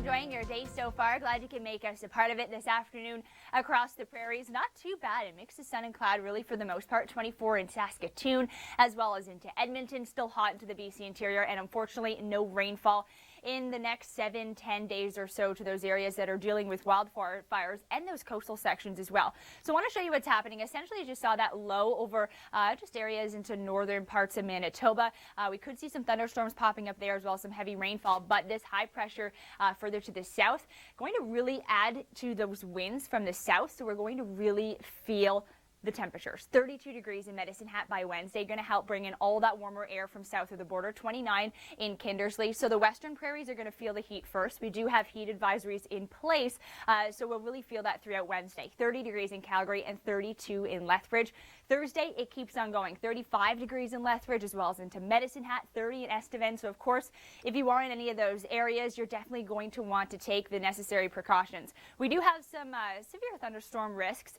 enjoying your day so far. Glad you can make us a part of it this afternoon across the prairies. Not too bad. A mix of sun and cloud really for the most part. 24 in Saskatoon as well as into Edmonton. Still hot into the BC interior, and unfortunately no rainfall in the next 7-10 days or so to those areas that are dealing with wildfires and those coastal sections as well. So I want to show you what's happening. Essentially, you just saw that low over just areas into northern parts of Manitoba. We could see some thunderstorms popping up there as well as some heavy rainfall, but this high pressure further to the south going to really add to those winds from the south. So we're going to really feel the temperatures. 32 degrees in Medicine Hat by Wednesday, going to help bring in all that warmer air from south of the border. 29 in Kindersley. So the western prairies are going to feel the heat first. We do have heat advisories in place, so we'll really feel that throughout Wednesday. 30 degrees in Calgary and 32 in Lethbridge. Thursday, it keeps on going. 35 degrees in Lethbridge as well as into Medicine Hat, 30 in Estevan. So, of course, if you are in any of those areas, you're definitely going to want to take the necessary precautions. We do have some severe thunderstorm risks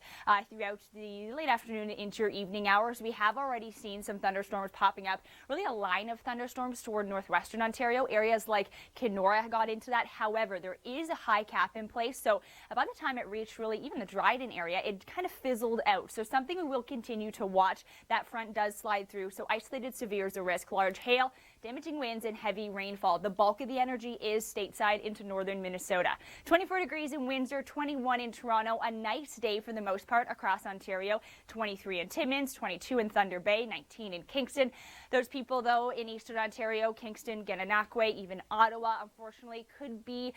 throughout the late afternoon into your evening hours. We have already seen some thunderstorms popping up, really a line of thunderstorms toward northwestern Ontario. Areas like Kenora got into that. However, there is a high cap in place. So, by the time it reached really even the Dryden area, it kind of fizzled out. So, something we will continue to watch. That front does slide through, so isolated severe is a risk. Large hail, damaging winds, and heavy rainfall. The bulk of the energy is stateside into northern Minnesota. 24 degrees in Windsor, 21 in Toronto. A nice day for the most part across Ontario. 23 in Timmins, 22 in Thunder Bay, 19 in Kingston. Those people, though, in eastern Ontario, Kingston, Gananoque, even Ottawa, unfortunately, could be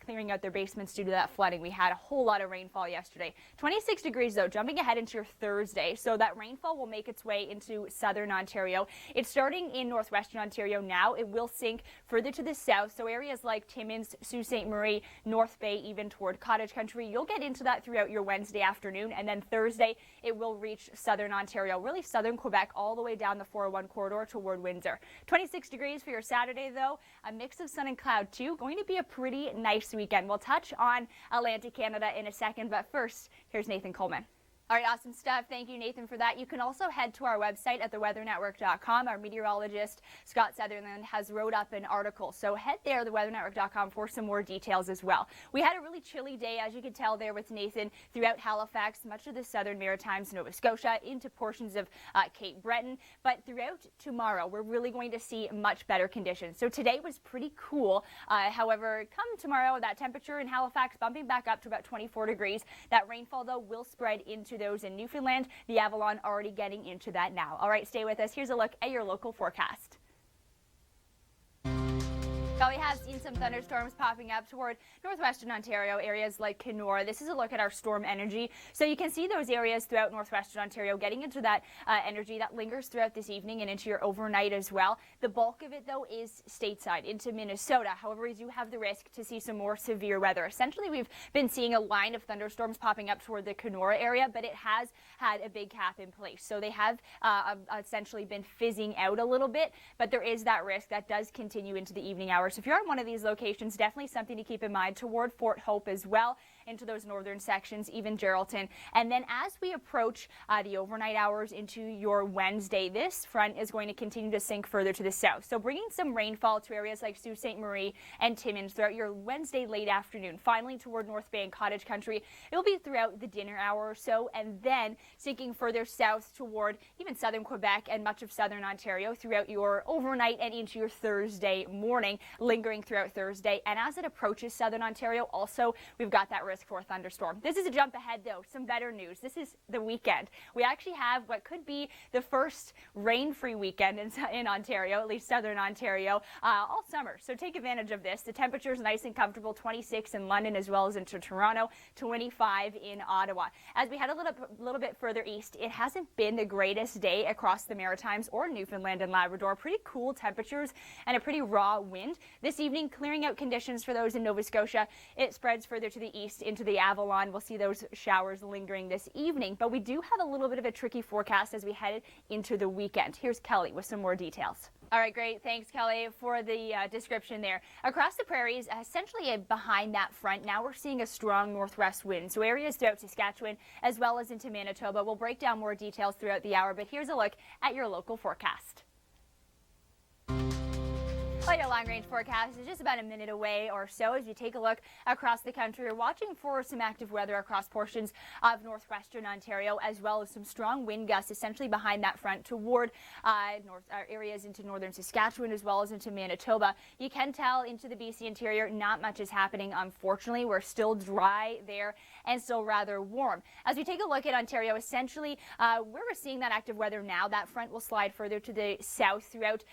clearing out their basements due to that flooding. We had a whole lot of rainfall yesterday. 26 degrees, though, jumping ahead into your Thursday. So that rainfall will make its way into southern Ontario. It's starting in northwestern Ontario now. It will sink further to the south. So areas like Timmins, Sault Ste. Marie, North Bay, even toward Cottage Country, you'll get into that throughout your Wednesday afternoon. And then Thursday, it will reach southern Ontario, really southern Quebec, all the way down the 401 corridor toward Windsor. 26 degrees for your Saturday, though. A mix of sun and cloud, too. Going to be a pretty nice weekend. We'll touch on Atlantic Canada in a second, but first, here's Nathan Coleman. All right, awesome stuff. Thank you, Nathan, for that. You can also head to our website at theweathernetwork.com. Our meteorologist, Scott Sutherland, has wrote up an article. So head there, theweathernetwork.com, for some more details as well. We had a really chilly day, as you could tell there with Nathan, throughout Halifax, much of the southern Maritimes, Nova Scotia, into portions of Cape Breton. But throughout tomorrow, we're really going to see much better conditions. So today was pretty cool. However, come tomorrow, that temperature in Halifax bumping back up to about 24 degrees. That rainfall, though, will spread into those in Newfoundland. The Avalon already getting into that now. All right, stay with us. Here's a look at your local forecast. Well, we have seen some thunderstorms popping up toward northwestern Ontario, areas like Kenora. This is a look at our storm energy. So you can see those areas throughout northwestern Ontario getting into that energy that lingers throughout this evening and into your overnight as well. The bulk of it, though, is stateside into Minnesota. However, we do have the risk to see some more severe weather. Essentially, we've been seeing a line of thunderstorms popping up toward the Kenora area, but it has had a big cap in place. So they have essentially been fizzing out a little bit, but there is that risk that does continue into the evening hours. So if you're in one of these locations, definitely something to keep in mind toward Fort Hope as well, into those northern sections, even Geraldton. And then as we approach the overnight hours into your Wednesday, this front is going to continue to sink further to the south. So bringing some rainfall to areas like Sault Ste. Marie and Timmins throughout your Wednesday late afternoon. Finally, toward North Bay and Cottage Country, it will be throughout the dinner hour or so, and then sinking further south toward even southern Quebec and much of southern Ontario throughout your overnight and into your Thursday morning, lingering throughout Thursday. And as it approaches southern Ontario, also, we've got that risk for a thunderstorm. This is a jump ahead, though. Some better news. This is the weekend. We actually have what could be the first rain-free weekend in Ontario, at least southern Ontario, all summer. So take advantage of this. The temperature is nice and comfortable, 26 in London as well as into Toronto, 25 in Ottawa. As we head a little bit further east, it hasn't been the greatest day across the Maritimes or Newfoundland and Labrador. Pretty cool temperatures and a pretty raw wind. This evening, clearing out conditions for those in Nova Scotia. It spreads further to the east into the Avalon. We'll see those showers lingering this evening, but we do have a little bit of a tricky forecast as we head into the weekend. Here's Kelly with some more details. All right, great. Thanks, Kelly, for the description there. Across the prairies, essentially behind that front, now we're seeing a strong northwest wind. So areas throughout Saskatchewan as well as into Manitoba. We'll break down more details throughout the hour, but here's a look at your local forecast. Well, your long-range forecast is just about a minute away or so as you take a look across the country. We're watching for some active weather across portions of northwestern Ontario, as well as some strong wind gusts essentially behind that front toward areas into northern Saskatchewan as well as into Manitoba. You can tell into the BC interior, not much is happening, unfortunately. We're still dry there and still rather warm. As we take a look at Ontario, essentially where we're seeing that active weather now, that front will slide further to the south throughout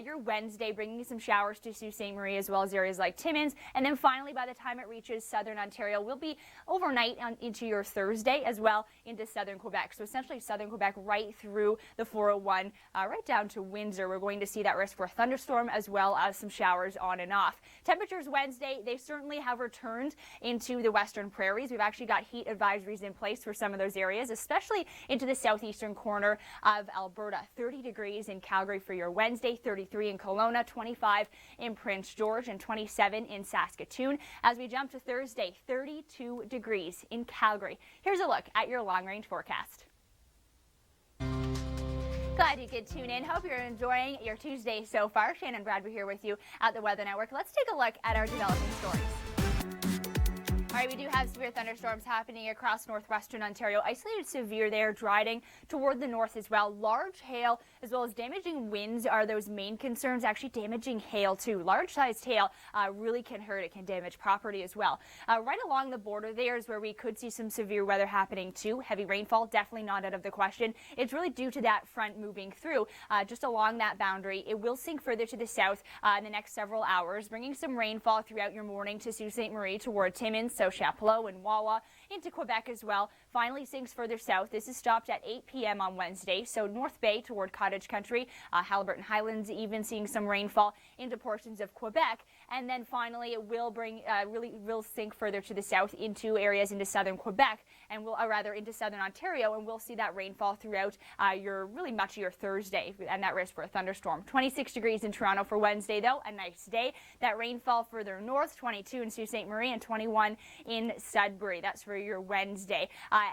your Wednesday, bringing some showers to Sault Ste. Marie as well as areas like Timmins. And then finally, by the time it reaches southern Ontario, we'll be overnight into your Thursday as well into southern Quebec. So essentially southern Quebec right through the 401, right down to Windsor. We're going to see that risk for a thunderstorm as well as some showers on and off. Temperatures Wednesday, they certainly have returned into the western prairies. We've actually got heat advisories in place for some of those areas, especially into the southeastern corner of Alberta. 30 degrees in Calgary for your Wednesday, 33 in Kelowna, 25 in Prince George, and 27 in Saskatoon. As we jump to Thursday, 32 degrees in Calgary. Here's a look at your long-range forecast. Glad you could tune in. Hope you're enjoying your Tuesday so far. Shannon Bradbury here with you at the Weather Network. Let's take a look at our developing stories. All right, we do have severe thunderstorms happening across northwestern Ontario. Isolated severe there, driving toward the north as well. Large hail as well as damaging winds are those main concerns. Actually damaging hail too. Large-sized hail really can hurt. It can damage property as well. Right along the border there is where we could see some severe weather happening too. Heavy rainfall, definitely not out of the question. It's really due to that front moving through just along that boundary. It will sink further to the south in the next several hours, bringing some rainfall throughout your morning to Sault Ste. Marie toward Timmins, so Chapleau and Wawa, into Quebec as well. Finally sinks further south. This is stopped at 8 p.m. on Wednesday, so North Bay toward Cottage Country, Haliburton Highlands even seeing some rainfall into portions of Quebec. And then finally it will bring really will sink further to the south into areas into southern Quebec and will rather into southern Ontario, and we'll see that rainfall throughout your really much of your Thursday, and that risk for a thunderstorm. 26 degrees in Toronto for Wednesday though, a nice day. That rainfall further north, 22 in Sault Ste. Marie and 21 in Sudbury. That's for your Wednesday.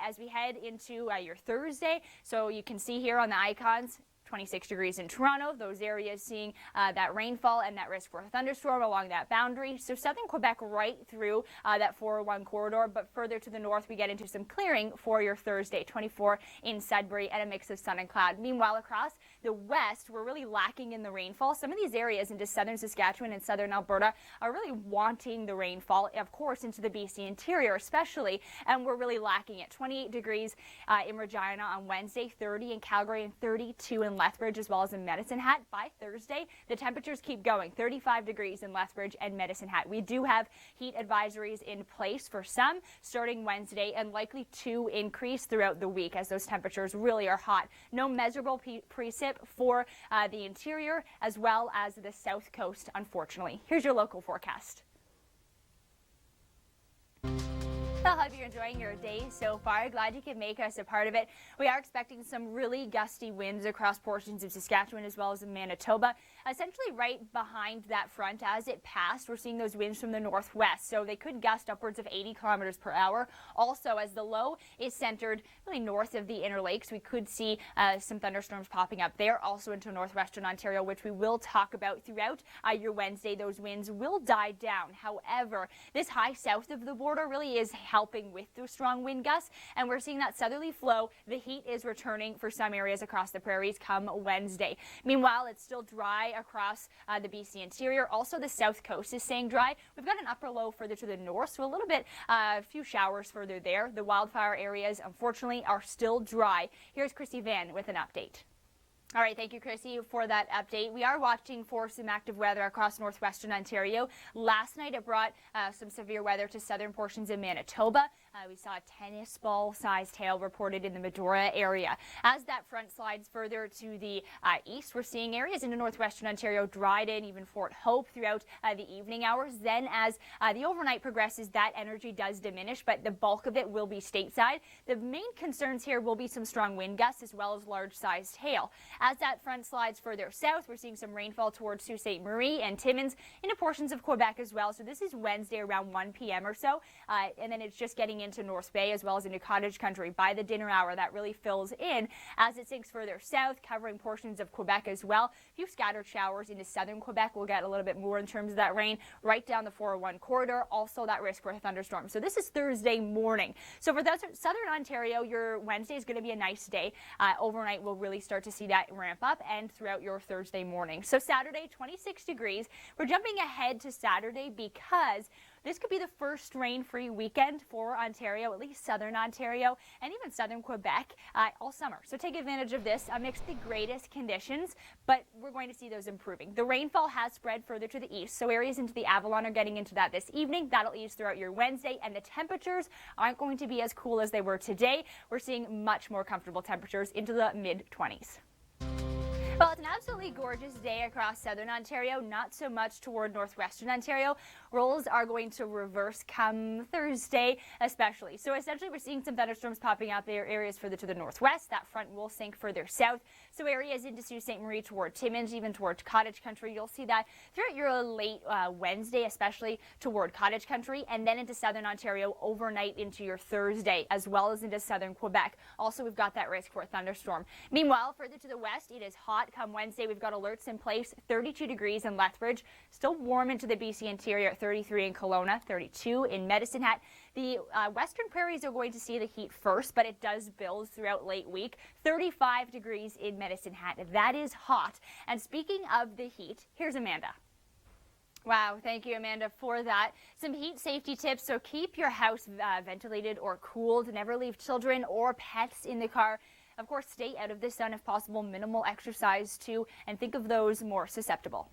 As we head into your Thursday, so you can see here on the icons, 26 degrees in Toronto, those areas seeing that rainfall and that risk for a thunderstorm along that boundary. So southern Quebec right through that 401 corridor, but further to the north we get into some clearing for your Thursday, 24 in Sudbury and a mix of sun and cloud. Meanwhile, across the west, we're really lacking in the rainfall. Some of these areas into southern Saskatchewan and southern Alberta are really wanting the rainfall, of course, into the BC interior especially, and we're really lacking it. 28 degrees in Regina on Wednesday, 30 in Calgary, and 32 in Lethbridge as well as in Medicine Hat. By Thursday, the temperatures keep going. 35 degrees in Lethbridge and Medicine Hat. We do have heat advisories in place for some starting Wednesday and likely to increase throughout the week as those temperatures really are hot. No measurable precip for the interior as well as the south coast, unfortunately. Here's your local forecast. I hope you're enjoying your day so far. Glad you could make us a part of it. We are expecting some really gusty winds across portions of Saskatchewan as well as in Manitoba. Essentially right behind that front as it passed, we're seeing those winds from the northwest, so they could gust upwards of 80 kilometers per hour. Also, as the low is centered really north of the Inner Lakes, we could see some thunderstorms popping up there, also into northwestern Ontario, which we will talk about throughout your Wednesday. Those winds will die down. However, this high south of the border really is helping with those strong wind gusts, and we're seeing that southerly flow. The heat is returning for some areas across the prairies come Wednesday. Meanwhile, it's still dry across the BC interior. Also, the south coast is staying dry. We've got an upper low further to the north, so a little bit, a few showers further there. The wildfire areas, unfortunately, are still dry. Here's Chrissy Van with an update. All right, thank you, Chrissy, for that update. We are watching for some active weather across northwestern Ontario. Last night, it brought some severe weather to southern portions of Manitoba. We saw a tennis ball-sized hail reported in the Medora area. As that front slides further to the east, we're seeing areas into northwestern Ontario, Dryden, even Fort Hope throughout the evening hours. Then as the overnight progresses, that energy does diminish, but the bulk of it will be stateside. The main concerns here will be some strong wind gusts as well as large-sized hail. As that front slides further south, we're seeing some rainfall towards Sault Ste. Marie and Timmins into portions of Quebec as well. So this is Wednesday around 1 p.m. or so, and then it's just getting in into North Bay as well as into Cottage Country. By the dinner hour, that really fills in as it sinks further south, covering portions of Quebec as well. A few scattered showers into southern Quebec. We'll get a little bit more in terms of that rain right down the 401 corridor. Also that risk for a thunderstorm. So this is Thursday morning. So for southern Ontario, your Wednesday is going to be a nice day. Overnight, we'll really start to see that ramp up and throughout your Thursday morning. So Saturday, 26 degrees. We're jumping ahead to Saturday because this could be the first rain-free weekend for Ontario, at least southern Ontario and even southern Quebec all summer. So take advantage of this amidst the greatest conditions, but we're going to see those improving. The rainfall has spread further to the east, so areas into the Avalon are getting into that this evening. That'll ease throughout your Wednesday, and the temperatures aren't going to be as cool as they were today. We're seeing much more comfortable temperatures into the mid-20s. Well, it's an absolutely gorgeous day across southern Ontario, not so much toward northwestern Ontario. Rolls are going to reverse come Thursday, especially. So essentially, we're seeing some thunderstorms popping out there, areas further to the northwest. That front will sink further south. So areas into Sault Ste. Marie toward Timmins, even toward Cottage Country. You'll see that throughout your late Wednesday, especially toward Cottage Country, and then into southern Ontario overnight into your Thursday, as well as into southern Quebec. Also, we've got that risk for a thunderstorm. Meanwhile, further to the west, it is hot. Come Wednesday, we've got alerts in place, 32 degrees in Lethbridge, still warm into the BC interior at 33 in Kelowna, 32 in Medicine Hat. The western prairies are going to see the heat first, but it does build throughout late week. 35 degrees in Medicine Hat. That is hot. And speaking of the heat, here's Amanda. Wow, thank you, Amanda, for that. Some heat safety tips. So keep your house ventilated or cooled. Never leave children or pets in the car. Of course, stay out of the sun if possible, minimal exercise too, and think of those more susceptible.